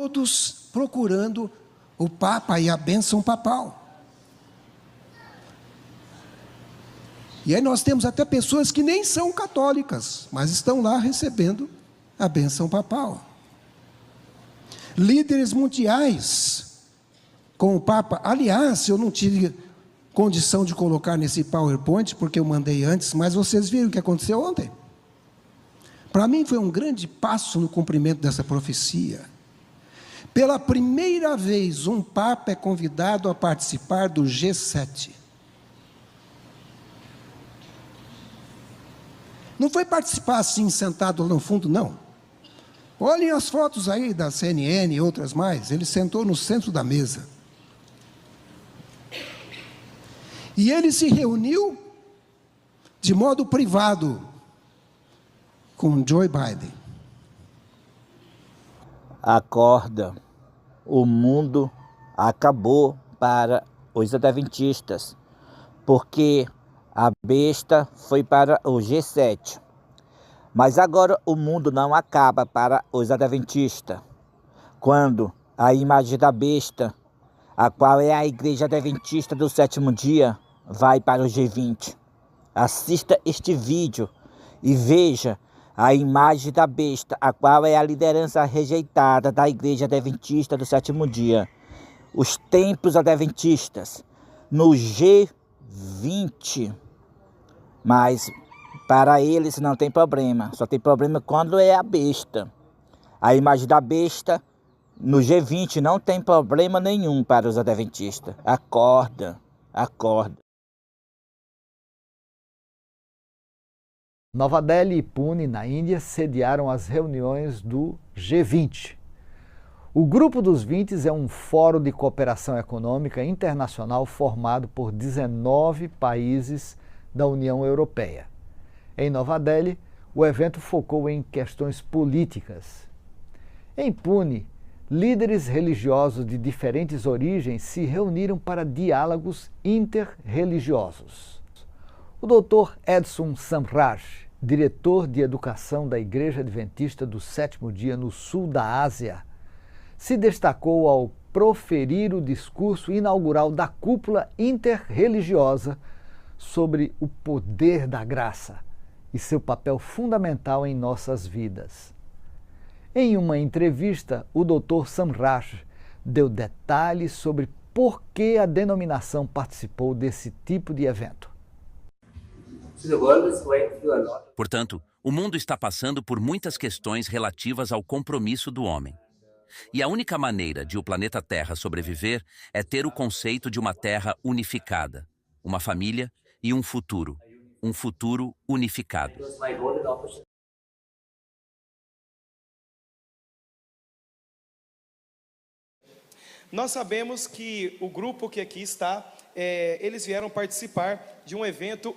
todos procurando o Papa e a bênção papal. E aí nós temos até pessoas que nem são católicas, mas estão lá recebendo a bênção papal. Líderes mundiais com o Papa. Aliás, eu não tive condição de colocar nesse PowerPoint, porque eu mandei antes, mas vocês viram o que aconteceu ontem? Para mim foi um grande passo no cumprimento dessa profecia. Pela primeira vez, um Papa é convidado a participar do G7. Não foi participar assim, sentado lá no fundo, não. Olhem as fotos aí da CNN e outras mais. Ele sentou no centro da mesa. E ele se reuniu de modo privado com Joe Biden. Acorda, o mundo acabou para os adventistas, porque a besta foi para o G7. Mas agora o mundo não acaba para os adventistas, quando a imagem da besta, a qual é a igreja adventista do sétimo dia, vai para o G20. Assista este vídeo e veja a imagem da besta, a qual é a liderança rejeitada da igreja adventista do sétimo dia. Os templos adventistas no G20. Mas para eles não tem problema. Só tem problema quando é a besta. A imagem da besta no G20 não tem problema nenhum para os adventistas. Acorda, acorda. Nova Delhi e Pune, na Índia, sediaram as reuniões do G20. O Grupo dos 20 é um fórum de cooperação econômica internacional formado por 19 países da União Europeia. Em Nova Delhi, o evento focou em questões políticas. Em Pune, líderes religiosos de diferentes origens se reuniram para diálogos interreligiosos. O Dr. Edson Samraj, diretor de educação da Igreja Adventista do Sétimo Dia no sul da Ásia, se destacou ao proferir o discurso inaugural da cúpula interreligiosa sobre o poder da graça e seu papel fundamental em nossas vidas. Em uma entrevista, o Dr. Samraj deu detalhes sobre por que a denominação participou desse tipo de evento. Portanto, o mundo está passando por muitas questões relativas ao compromisso do homem. E a única maneira de o planeta Terra sobreviver é ter o conceito de uma Terra unificada, uma família e um futuro unificado. Nós sabemos que o grupo que aqui está, eles vieram participar de um evento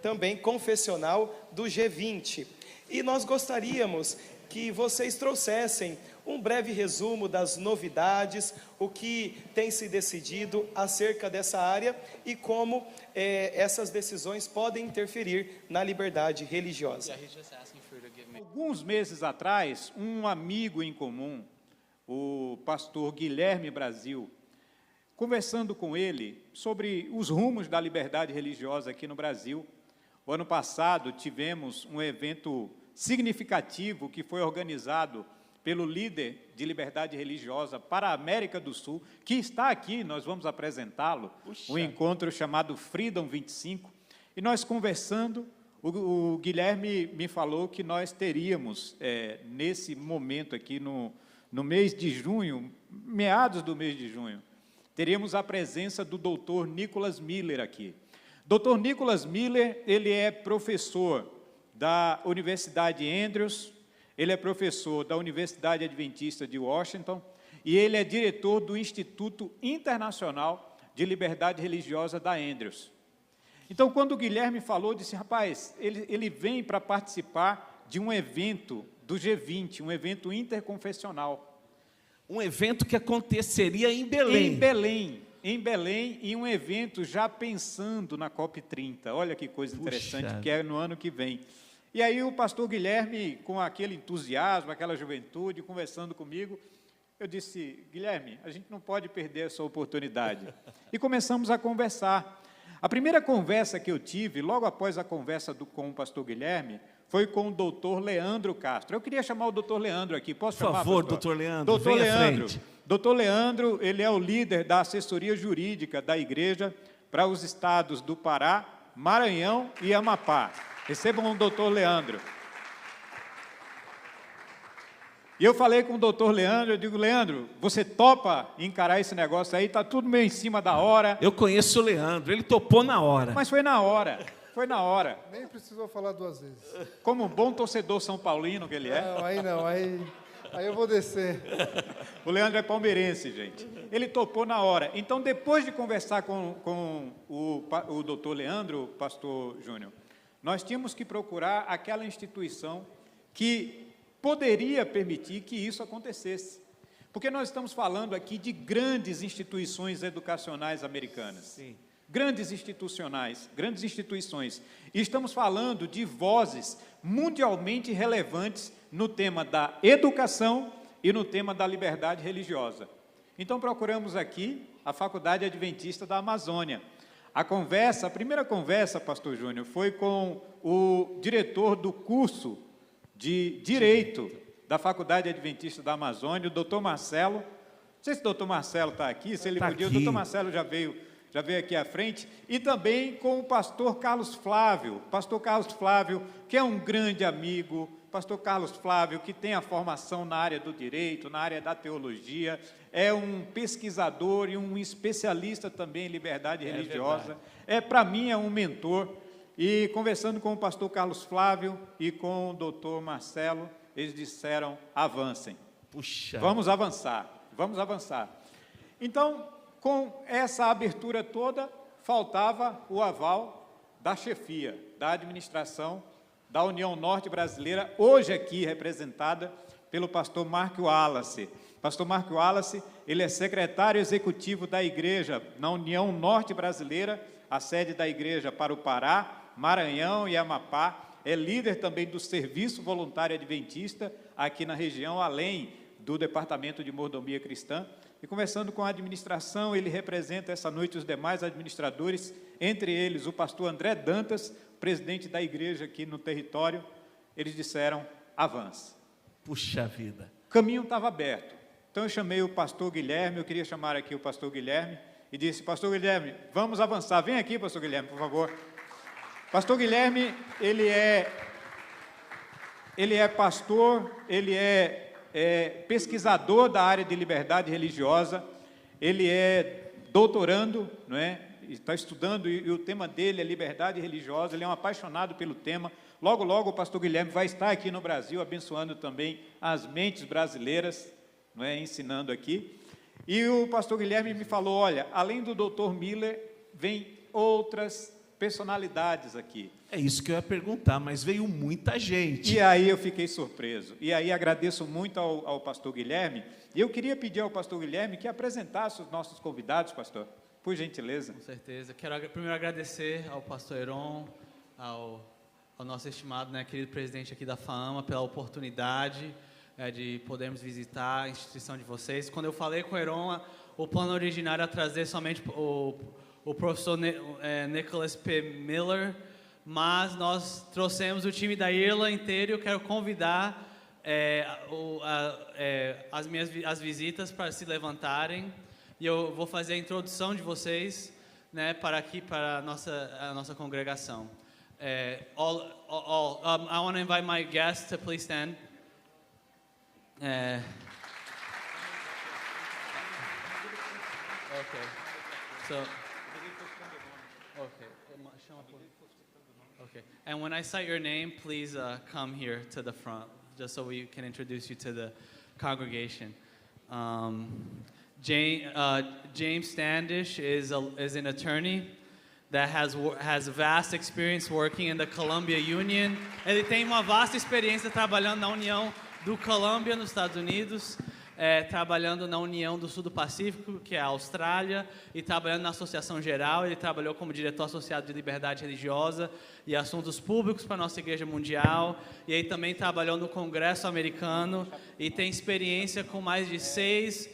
também confessional do G20. E nós gostaríamos que vocês trouxessem um breve resumo das novidades, o que tem se decidido acerca dessa área e como essas decisões podem interferir na liberdade religiosa. Alguns meses atrás, um amigo em comum, o pastor Guilherme Brasil, conversando com ele sobre os rumos da liberdade religiosa aqui no Brasil. O ano passado tivemos um evento significativo que foi organizado pelo líder de liberdade religiosa para a América do Sul, que está aqui, nós vamos apresentá-lo, um encontro chamado Freedom 25, e nós conversando, o Guilherme me falou que nós teríamos, nesse momento aqui, no mês de junho, meados do mês de junho, teríamos a presença do Dr. Nicholas Miller aqui. Dr. Nicholas Miller, ele é professor da Universidade Andrews, ele é professor da Universidade Adventista de Washington e ele é diretor do Instituto Internacional de Liberdade Religiosa da Andrews. Então, quando o Guilherme falou, disse, rapaz, ele vem para participar de um evento do G20, um evento interconfessional. Um evento que aconteceria em Belém. Em Belém, e um evento já pensando na COP30. Olha que coisa interessante, que é no ano que vem. E aí o pastor Guilherme, com aquele entusiasmo, aquela juventude, conversando comigo, Eu disse, Guilherme, a gente não pode perder essa oportunidade. E começamos a conversar. A primeira conversa que eu tive, logo após a conversa com o pastor Guilherme, foi com o doutor Leandro Castro. Eu queria chamar o doutor Leandro aqui. Posso chamar, Por favor, pastor? doutor Leandro, doutor venha à Leandro. frente. Doutor Leandro, ele é o líder da assessoria jurídica da igreja para os estados do Pará, Maranhão e Amapá. Recebam o doutor Leandro. E eu falei com o doutor Leandro, eu digo, Leandro, você topa encarar esse negócio aí? Está tudo meio em cima da hora. Eu conheço o Leandro, ele topou na hora. Mas foi na hora, foi na hora. Nem precisou falar 2 vezes. Como um bom torcedor são paulino que ele é. Não, aí eu vou descer. O Leandro é palmeirense, gente. Ele topou na hora. Então, depois de conversar com o doutor Leandro, pastor Júnior, nós tínhamos que procurar aquela instituição que poderia permitir que isso acontecesse. Porque nós estamos falando aqui de grandes instituições educacionais americanas. Sim. Grandes instituições. E estamos falando de vozes mundialmente relevantes no tema da educação e no tema da liberdade religiosa. Então, procuramos aqui a Faculdade Adventista da Amazônia. A primeira conversa, pastor Júnior, foi com o diretor do curso de Direito da Faculdade Adventista da Amazônia, o doutor Marcelo. Não sei se o doutor Marcelo está aqui, se ele podia. O doutor Marcelo já veio aqui à frente. E também com o pastor Carlos Flávio. Pastor Carlos Flávio, que é um grande amigo. Pastor Carlos Flávio, que tem a formação na área do direito, na área da teologia, é um pesquisador e um especialista também em liberdade religiosa. Para mim, é um mentor. E conversando com o pastor Carlos Flávio e com o doutor Marcelo, eles disseram, avancem. Puxa. Vamos avançar. Então, com essa abertura toda, faltava o aval da chefia, da administração da União Norte Brasileira, hoje aqui representada pelo pastor Mark Wallace. Pastor Mark Wallace, ele é secretário executivo da igreja na União Norte Brasileira, a sede da igreja para o Pará, Maranhão e Amapá, é líder também do Serviço Voluntário Adventista aqui na região, além do Departamento de Mordomia Cristã. E conversando com a administração, ele representa essa noite os demais administradores, entre eles o pastor André Dantas, presidente da igreja aqui no território. Eles disseram, avance. Puxa vida. O caminho estava aberto. Então eu chamei o pastor Guilherme, eu queria chamar aqui o pastor Guilherme, e disse, pastor Guilherme, vamos avançar. Vem aqui, pastor Guilherme, por favor. Pastor Guilherme, ele é pastor, ele é pesquisador da área de liberdade religiosa, ele é doutorando, não é? Está estudando e o tema dele é liberdade religiosa, ele é um apaixonado pelo tema. Logo, logo o pastor Guilherme vai estar aqui no Brasil, abençoando também as mentes brasileiras, não é? Ensinando aqui. E o pastor Guilherme me falou, olha, além do doutor Miller, vem outras personalidades aqui. É isso que eu ia perguntar, mas veio muita gente. E aí eu fiquei surpreso. E aí agradeço muito ao pastor Guilherme. E eu queria pedir ao pastor Guilherme que apresentasse os nossos convidados, pastor, por gentileza. Com certeza. Quero primeiro agradecer ao pastor Heron, ao nosso estimado, querido presidente aqui da FAAMA, pela oportunidade de podermos visitar a instituição de vocês. Quando eu falei com o Heron, o plano originário era trazer somente o professor Nicholas P. Miller, mas nós trouxemos o time da IRLA inteiro e eu quero convidar as visitas para se levantarem e eu vou fazer a introdução de vocês para a nossa congregação. I want to invite my guests to please stand. Okay. So. Okay, and when I cite your name, please come here to the front, just so we can introduce you to the congregation. James Standish is an attorney that has vast experience working in the Columbia Union. Ele tem uma vasta experiência trabalhando na União do Colômbia, nos Estados Unidos. trabalhando na União do Sul do Pacífico, que é a Austrália, e trabalhando na Associação Geral. Ele trabalhou como diretor associado de Liberdade Religiosa e Assuntos Públicos para a nossa Igreja Mundial, e aí também trabalhou no Congresso Americano, e tem experiência com mais de 6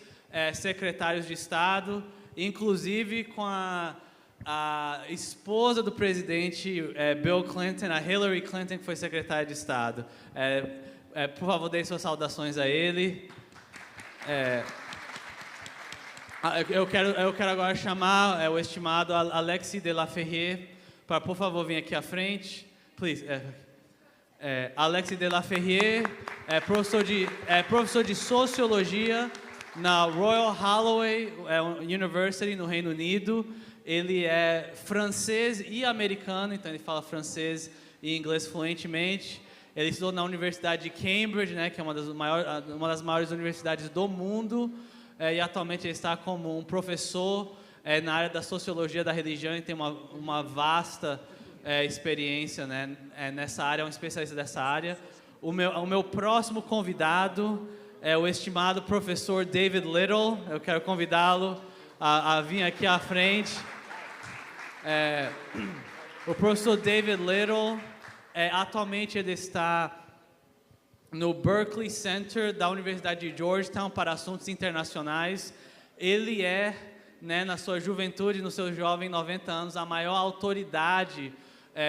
secretários de Estado, inclusive com a esposa do presidente Bill Clinton, a Hillary Clinton, que foi secretária de Estado. Por favor, dê suas saudações a ele. Eu quero agora chamar o estimado Alexis de la Ferrier para, por favor, vir aqui à frente. Please. Alexis de la Ferrier é professor de Sociologia na Royal Holloway University, no Reino Unido. Ele é francês e americano, então ele fala francês e inglês fluentemente. Ele estudou na Universidade de Cambridge, né, que é uma das maiores universidades do mundo, e atualmente ele está como um professor na área da Sociologia da Religião e tem uma vasta experiência, né, nessa área, é um especialista dessa área. O meu próximo convidado é o estimado professor David Little. Eu quero convidá-lo a vir aqui à frente. O professor David Little, atualmente ele está no Berkeley Center da Universidade de Georgetown para Assuntos Internacionais. Ele né, na sua juventude, no seu jovem 90 anos, a maior autoridade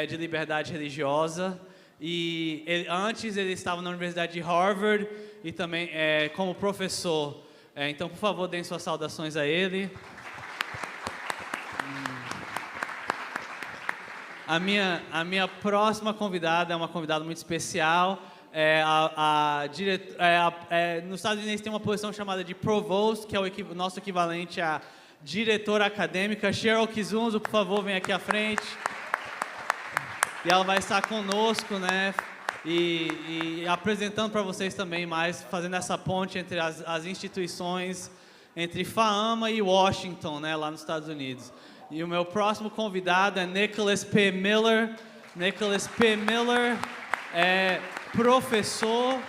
de liberdade religiosa. E antes ele estava na Universidade de Harvard e também como professor. Então, por favor, deem suas saudações a ele. A minha próxima convidada é uma convidada muito especial. Nos Estados Unidos tem uma posição chamada de Provost, que é o nosso equivalente a diretora acadêmica. Cheryl Kizunzo, por favor, vem aqui à frente. E ela vai estar conosco, né? E apresentando para vocês também mais, fazendo essa ponte entre as instituições, entre FAAMA e Washington, né, lá nos Estados Unidos. E o meu próximo convidado é Nicholas P. Miller. Nicholas P. Miller é professor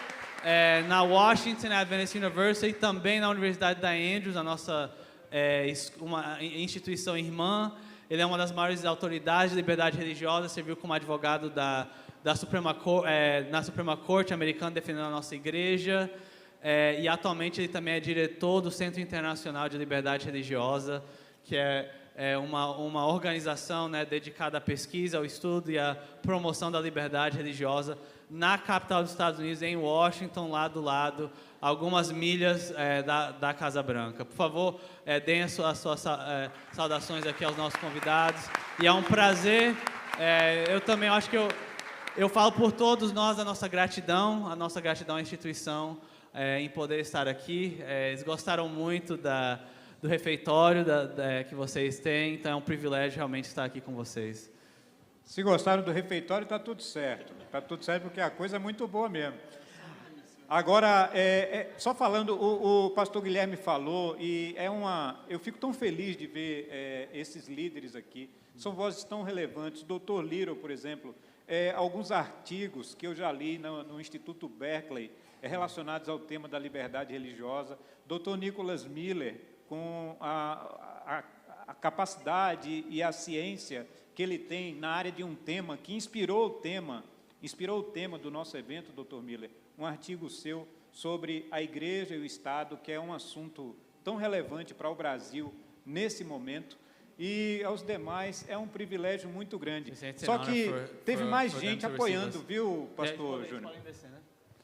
na Washington Adventist University, também na Universidade da Andrews, a nossa uma instituição irmã. Ele é uma das maiores autoridades de liberdade religiosa, serviu como advogado na Suprema Corte americana, defendendo a nossa igreja. E atualmente ele também é diretor do Centro Internacional de Liberdade Religiosa, que é uma organização, né, dedicada à pesquisa, ao estudo e à promoção da liberdade religiosa na capital dos Estados Unidos, em Washington, lá do lado, algumas milhas da Casa Branca. Por favor, deem as suas saudações aqui aos nossos convidados. E é um prazer, eu também acho que eu falo por todos nós a nossa gratidão à instituição em poder estar aqui. Eles gostaram muito do refeitório que vocês têm, então é um privilégio realmente estar aqui com vocês. Se gostaram do refeitório, está tudo certo. Está tudo certo porque a coisa é muito boa mesmo. Agora, só falando, o pastor Guilherme falou, e eu fico tão feliz de ver esses líderes aqui, são vozes tão relevantes. O Dr. Little, por exemplo, alguns artigos que eu já li no Instituto Berkeley, relacionados ao tema da liberdade religiosa. Dr. Nicholas Miller, com a capacidade e a ciência que ele tem na área de um tema que inspirou o tema do nosso evento, Dr. Miller, um artigo seu sobre a igreja e o Estado, que é um assunto tão relevante para o Brasil nesse momento, e aos demais é um privilégio muito grande. Só que teve mais gente apoiando, viu, pastor Júnior?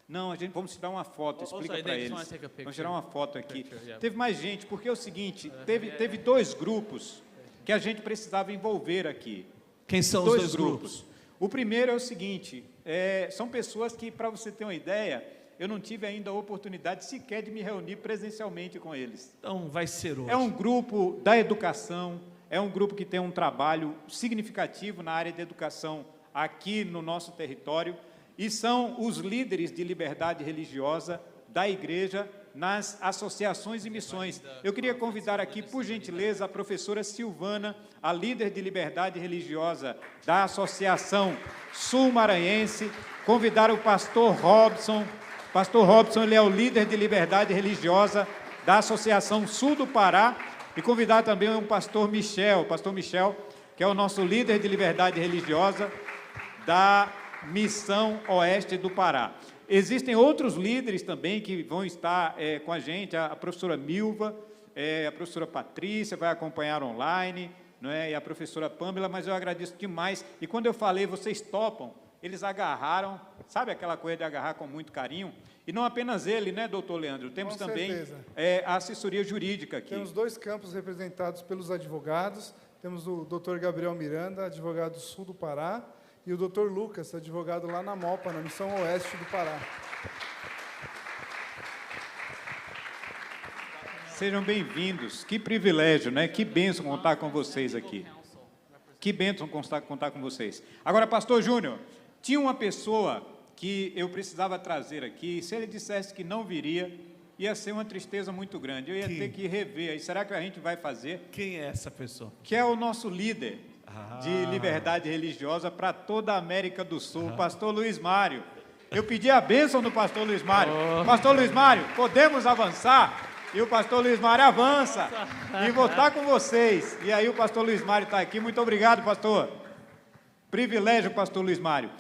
Não, vamos tirar uma foto, explica para eles. Vamos tirar uma foto aqui. Teve mais gente, porque é o seguinte, teve 2 grupos que a gente precisava envolver aqui. Quem são os 2 grupos? O primeiro é o seguinte, são pessoas que, para você ter uma ideia, eu não tive ainda a oportunidade sequer de me reunir presencialmente com eles. Então vai ser hoje. É um grupo da educação, é um grupo que tem um trabalho significativo na área da educação aqui no nosso território, e são os líderes de liberdade religiosa da igreja nas associações e missões. Eu queria convidar aqui, por gentileza, a professora Silvana, a líder de liberdade religiosa da Associação Sul-Maranhense, convidar o pastor Robson Pastor Robson, ele é o líder de liberdade religiosa da Associação Sul do Pará, e convidar também o pastor Michel, que é o nosso líder de liberdade religiosa da Missão Oeste do Pará. Existem outros líderes também que vão estar com a gente, a professora Milva, a professora Patrícia vai acompanhar online, não é? E a professora Pâmela, mas eu agradeço demais. E quando eu falei, vocês topam, eles agarraram, sabe aquela coisa de agarrar com muito carinho? E não apenas ele, né, doutor Leandro? Temos Com também certeza. A assessoria jurídica aqui. Temos 2 campos representados pelos advogados. Temos o doutor Gabriel Miranda, advogado do Sul do Pará, e o doutor Lucas, advogado lá na MOPA, na Missão Oeste do Pará. Sejam bem-vindos. Que privilégio, né? Que bênção contar com vocês aqui. Que bênção contar com vocês. Agora, pastor Júnior, tinha uma pessoa que eu precisava trazer aqui, e se ele dissesse que não viria, ia ser uma tristeza muito grande. Eu ia ter que rever. Aí, será que a gente vai fazer? Quem é essa pessoa? Que é o nosso líder de liberdade religiosa para toda a América do Sul, o pastor Luiz Mário. Eu pedi a bênção do pastor Luiz Mário. Pastor Luiz Mário, podemos avançar? E o pastor Luiz Mário avança. E vou estar com vocês. E aí o pastor Luiz Mário está aqui. Muito obrigado, pastor. Privilégio, pastor Luiz Mário.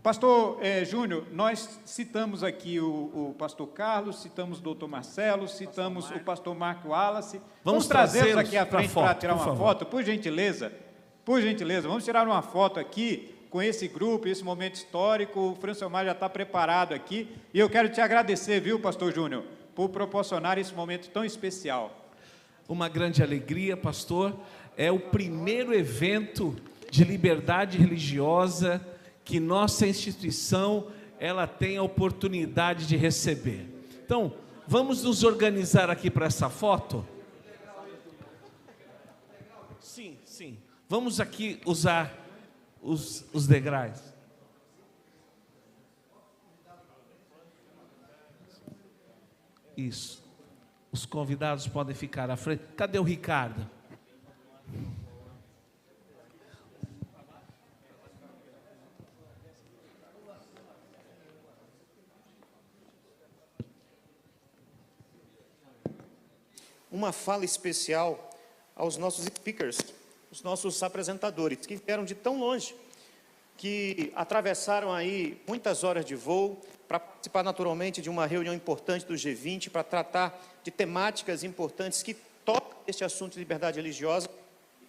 Pastor Júnior, nós citamos aqui o pastor Carlos, citamos o doutor Marcelo, citamos o pastor Marco Wallace. Vamos trazê-los aqui à frente para tirar uma foto, por gentileza. Por gentileza, vamos tirar uma foto aqui com esse grupo, esse momento histórico. O Francilmar já está preparado aqui. E eu quero te agradecer, viu, pastor Júnior, por proporcionar esse momento tão especial. Uma grande alegria, pastor. É o primeiro evento de liberdade religiosa que nossa instituição ela tem a oportunidade de receber. Então, vamos nos organizar aqui para essa foto? Sim, sim. Vamos aqui usar os degraus. Isso. Os convidados podem ficar à frente. Cadê o Ricardo? Uma fala especial aos nossos speakers, os nossos apresentadores, que vieram de tão longe, que atravessaram aí muitas horas de voo para participar naturalmente de uma reunião importante do G20, para tratar de temáticas importantes que tocam este assunto de liberdade religiosa,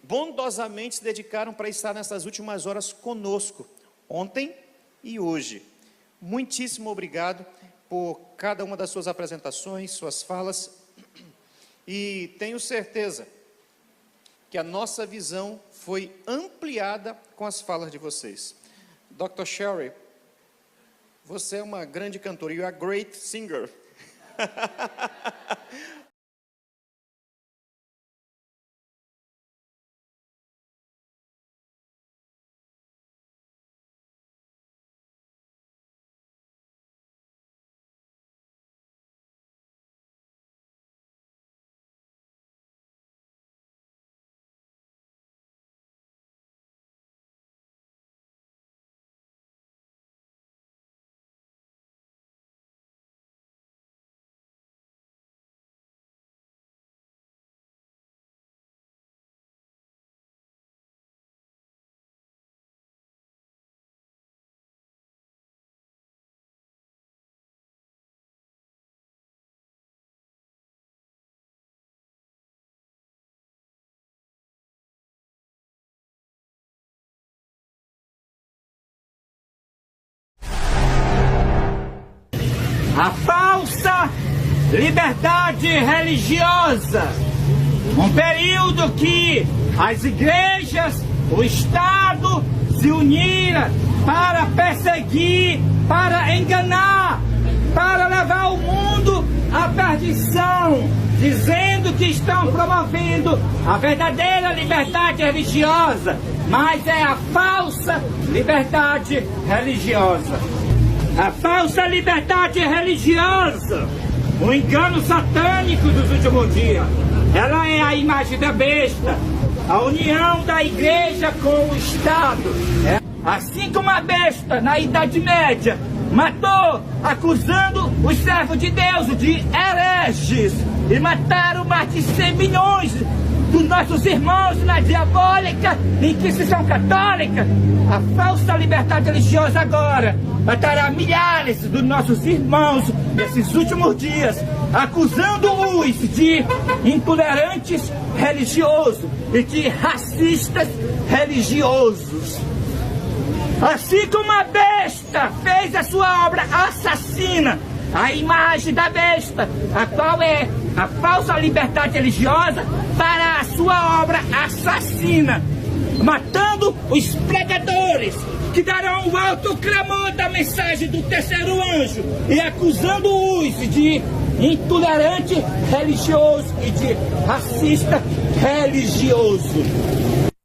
bondosamente se dedicaram para estar nessas últimas horas conosco, ontem e hoje. Muitíssimo obrigado por cada uma das suas apresentações, suas falas, e tenho certeza que a nossa visão foi ampliada com as falas de vocês. Dr. Sherry, você é uma grande cantora. You are a great singer. A falsa liberdade religiosa, um período que as igrejas, o Estado se uniram para perseguir, para enganar, para levar o mundo à perdição, dizendo que estão promovendo a verdadeira liberdade religiosa, mas é a falsa liberdade religiosa. A falsa liberdade religiosa, o engano satânico dos últimos dias, ela é a imagem da besta, a união da igreja com o Estado. Assim como a besta, na Idade Média, matou, acusando os servos de Deus de hereges, e mataram mais de 100 milhões dos nossos irmãos na diabólica Inquisição Católica. A falsa liberdade religiosa agora matará milhares dos nossos irmãos nesses últimos dias, acusando-os de intolerantes religiosos e de racistas religiosos. Assim como a besta fez a sua obra assassina, a imagem da besta, a qual é a falsa liberdade religiosa, para a sua obra assassina, matando os pregadores que darão o alto clamor da mensagem do terceiro anjo e acusando-os de intolerante religioso e de racista religioso.